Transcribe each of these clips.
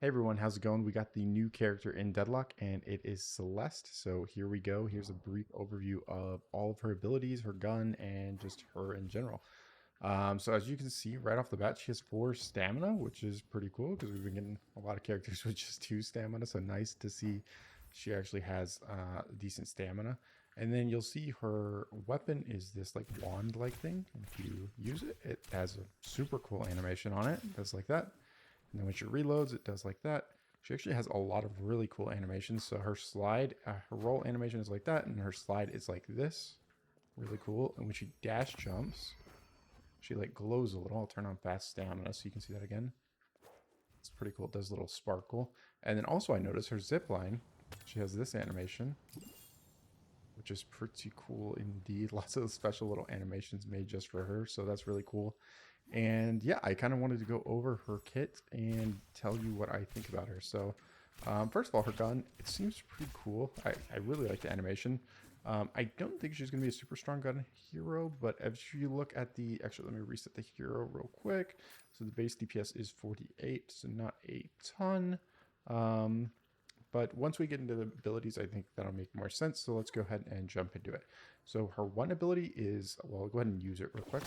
Hey everyone, how's it going? We got the new character in Deadlock and it is Celeste. So here we go. Here's a brief overview of all of her abilities, her gun, and just her in general. So as you can see right off the bat, she has 4 stamina, which is pretty cool because we've been getting a lot of characters with just 2 stamina. So nice to see she actually has decent stamina. And then you'll see her weapon is this like wand-like thing. If you use it, it has a super cool animation on it, just like that. And then when she reloads, it does like that. She actually has a lot of really cool animations. So her slide, her roll animation is like that, and her slide is like this. Really cool. And when she dash jumps, she like glows a little. I'll turn on fast stamina so you can see that again. It's pretty cool. It does a little sparkle. And then also I noticed her zip line. She has this animation, which is pretty cool indeed. Lots of special little animations made just for her. So that's really cool. And yeah, I kind of wanted to go over her kit and tell you what I think about her. So first of all, her gun, it seems pretty cool. I really like the animation. I don't think she's going to be a super strong gun hero, but if you look at the, actually, let me reset the hero real quick. So the base DPS is 48, so not a ton. But once we get into the abilities, I think that'll make more sense. So let's go ahead and jump into it. So her one ability is, well, I'll go ahead and use it real quick.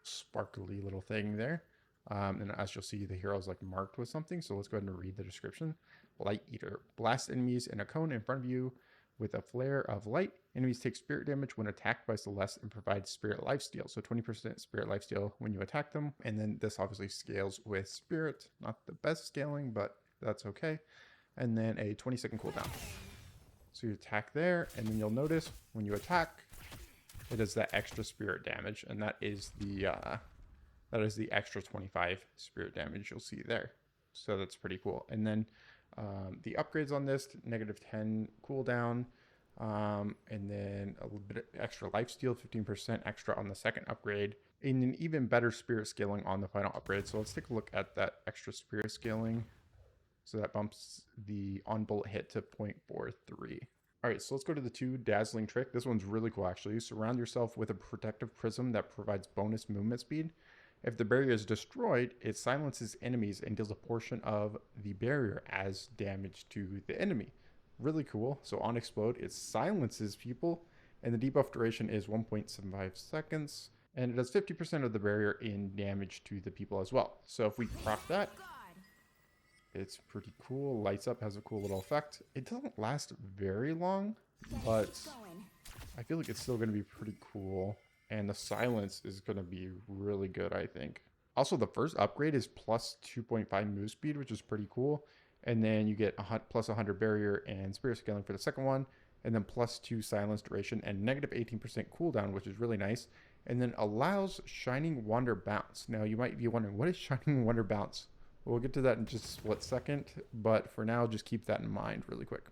Sparkly little thing there. And as you'll see, the hero is like marked with something. So let's go ahead and read the description. Light Eater. Blast enemies in a cone in front of you with a flare of light. Enemies take spirit damage when attacked by Celeste and provide spirit lifesteal. So 20% spirit lifesteal when you attack them. And then this obviously scales with spirit. Not the best scaling, but that's okay. And then a 20-second cooldown. So you attack there, and then you'll notice when you attack, it does that extra spirit damage, and that is the extra 25 spirit damage you'll see there. So that's pretty cool. And then the upgrades on this, -10 cooldown, and then a little bit extra lifesteal, 15% extra on the second upgrade, and an even better spirit scaling on the final upgrade. So let's take a look at that extra spirit scaling. So that bumps the on bullet hit to 0.43. All right, so let's go to the 2 dazzling trick. This one's really cool, actually. Surround yourself with a protective prism that provides bonus movement speed. If the barrier is destroyed, it silences enemies and deals a portion of the barrier as damage to the enemy. Really cool. So on explode, it silences people, and the debuff duration is 1.75 seconds, and it does 50% of the barrier in damage to the people as well. So if we proc that, it's pretty cool. Lights up, has a cool little effect. It doesn't last very long, but I feel like it's still going to be pretty cool. And the silence is going to be really good, I think. Also, the first upgrade is plus 2.5 move speed, which is pretty cool. And then you get plus 100 barrier and spirit scaling for the second one. And then plus 2 silence duration and negative 18% cooldown, which is really nice. And then allows Shining Wonder Bounce. Now, you might be wondering, what is Shining Wonder Bounce? We'll get to that in just a split second, but for now, just keep that in mind really quick.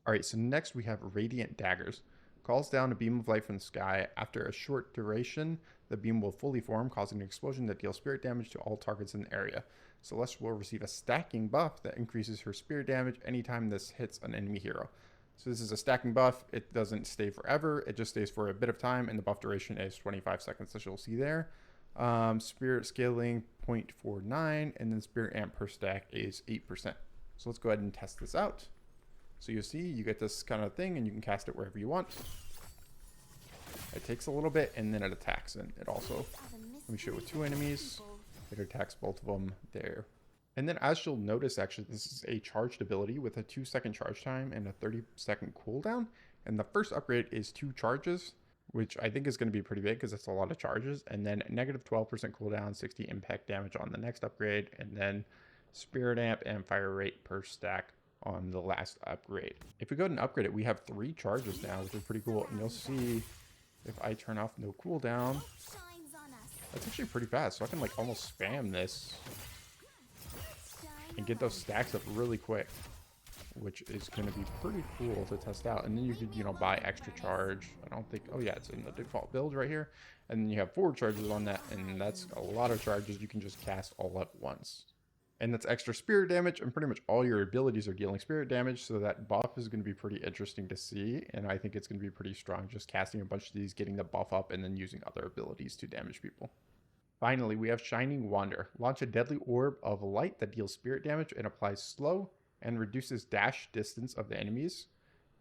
All right, so next we have Radiant Daggers. Calls down a beam of light from the sky. After a short duration, the beam will fully form, causing an explosion that deals spirit damage to all targets in the area. Celeste will receive a stacking buff that increases her spirit damage anytime this hits an enemy hero. So this is a stacking buff. It doesn't stay forever. It just stays for a bit of time, and the buff duration is 25 seconds, as you'll see there. Spirit scaling 0.49, and then spirit amp per stack is 8%. So let's go ahead and test this out. So you'll see you get this kind of thing, and you can cast it wherever you want. It takes a little bit, and then it attacks, and it also, let me show it with 2 enemies. It attacks both of them there. And then as you'll notice, actually, this is a charged ability with a 2-second charge time and a 30-second cooldown. And the first upgrade is 2 charges, which I think is going to be pretty big because it's a lot of charges. And then negative 12% cooldown, 60 impact damage on the next upgrade, and then spirit amp and fire rate per stack on the last upgrade. If we go ahead and upgrade it, we have 3 charges now, which is pretty cool. And you'll see if I turn off no cooldown, that's actually pretty fast. So I can like almost spam this and get those stacks up really quick, which is going to be pretty cool to test out. And then you could, buy extra charge. I don't think, oh yeah, it's in the default build right here. And then you have 4 charges on that, and that's a lot of charges you can just cast all at once. And that's extra spirit damage, and pretty much all your abilities are dealing spirit damage, so that buff is going to be pretty interesting to see, and I think it's going to be pretty strong just casting a bunch of these, getting the buff up, and then using other abilities to damage people. Finally, we have Shining Wander. Launch a deadly orb of light that deals spirit damage and applies slow and reduces dash distance of the enemies.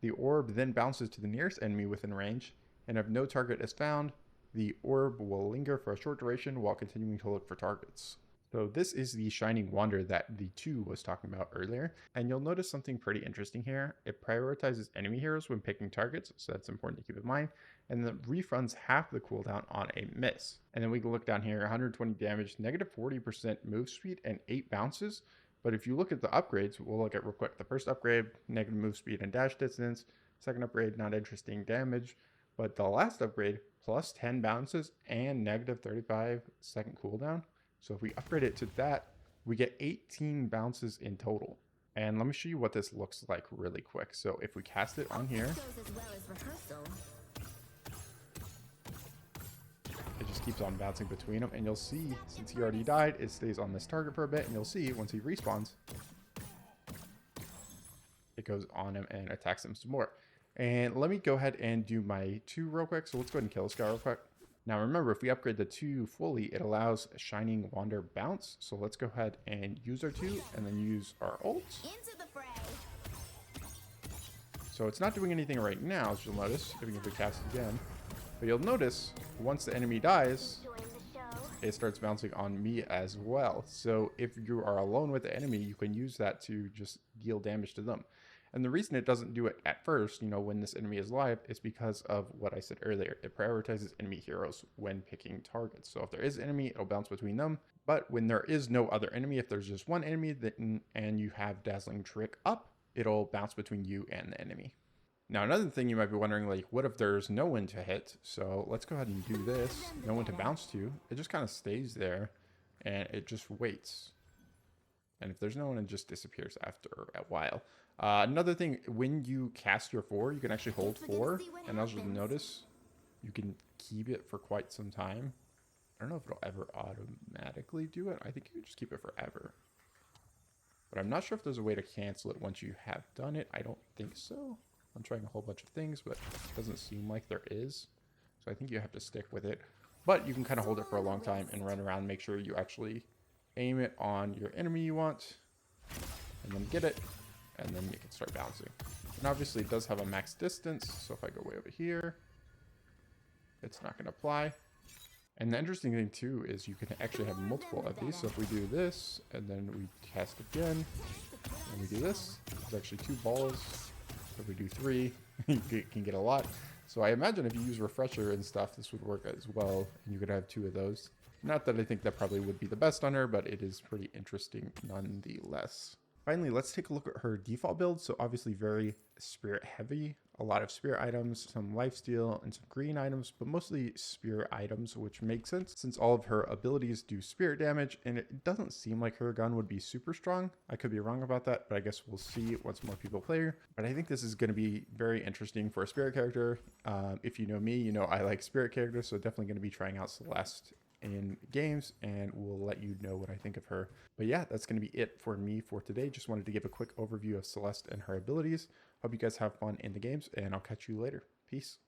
The orb then bounces to the nearest enemy within range, and if no target is found, the orb will linger for a short duration while continuing to look for targets. So this is the Shining Wander that the 2 was talking about earlier, and you'll notice something pretty interesting here. It prioritizes enemy heroes when picking targets, so that's important to keep in mind, and then refunds half the cooldown on a miss. And then we can look down here, 120 damage, negative 40% move speed, and 8 bounces. But if you look at the upgrades, we'll look at real quick. The first upgrade, negative move speed and dash distance. Second upgrade, not interesting damage. But the last upgrade, plus 10 bounces and negative 35-second cooldown. So if we upgrade it to that, we get 18 bounces in total. And let me show you what this looks like really quick. So if we cast it on here, it just keeps on bouncing between them. And you'll see, since he already died, it stays on this target for a bit. And you'll see, once he respawns, it goes on him and attacks him some more. And let me go ahead and do my 2 real quick. So let's go ahead and kill this guy real quick. Now remember, if we upgrade the 2 fully, it allows Shining Wander bounce. So let's go ahead and use our 2 and then use our ult. So it's not doing anything right now, as you'll notice, even if we cast it again. But you'll notice, once the enemy dies, it starts bouncing on me as well. So if you are alone with the enemy, you can use that to just deal damage to them. And the reason it doesn't do it at first, when this enemy is live, is because of what I said earlier. It prioritizes enemy heroes when picking targets. So if there is enemy, it'll bounce between them. But when there is no other enemy, if there's just one enemy and you have Dazzling Trick up, it'll bounce between you and the enemy. Now, another thing you might be wondering, what if there's no one to hit? So let's go ahead and do this. No one to bounce to. It just kind of stays there and it just waits. And if there's no one, it just disappears after a while. Another thing, when you cast your 4, you can actually hold 4. And as you'll notice, you can keep it for quite some time. I don't know if it'll ever automatically do it. I think you can just keep it forever. But I'm not sure if there's a way to cancel it once you have done it. I don't think so. I'm trying a whole bunch of things, but it doesn't seem like there is. So I think you have to stick with it. But you can kind of hold it for a long time and run around, make sure you actually aim it on your enemy you want, and then get it, and then you can start bouncing. And obviously it does have a max distance, so if I go way over here, it's not going to apply. And the interesting thing too is you can actually have multiple of these. So if we do this, and then we cast again, and we do this, there's actually 2 balls. If we do 3, you can get a lot. So I imagine if you use refresher and stuff, this would work as well, and you could have 2 of those. Not that I think that probably would be the best on her, but it is pretty interesting nonetheless. Finally, let's take a look at her default build. So obviously very spirit heavy, a lot of spirit items, some lifesteal, and some green items, but mostly spirit items, which makes sense since all of her abilities do spirit damage, and it doesn't seem like her gun would be super strong. I could be wrong about that, but I guess we'll see once more people play her. But I think this is going to be very interesting for a spirit character. If you know me, you know I like spirit characters, so definitely going to be trying out Celeste in games, and we'll let you know what I think of her. But yeah, that's going to be it for me for today. Just wanted to give a quick overview of Celeste and her abilities. Hope you guys have fun in the games, and I'll catch you later. Peace.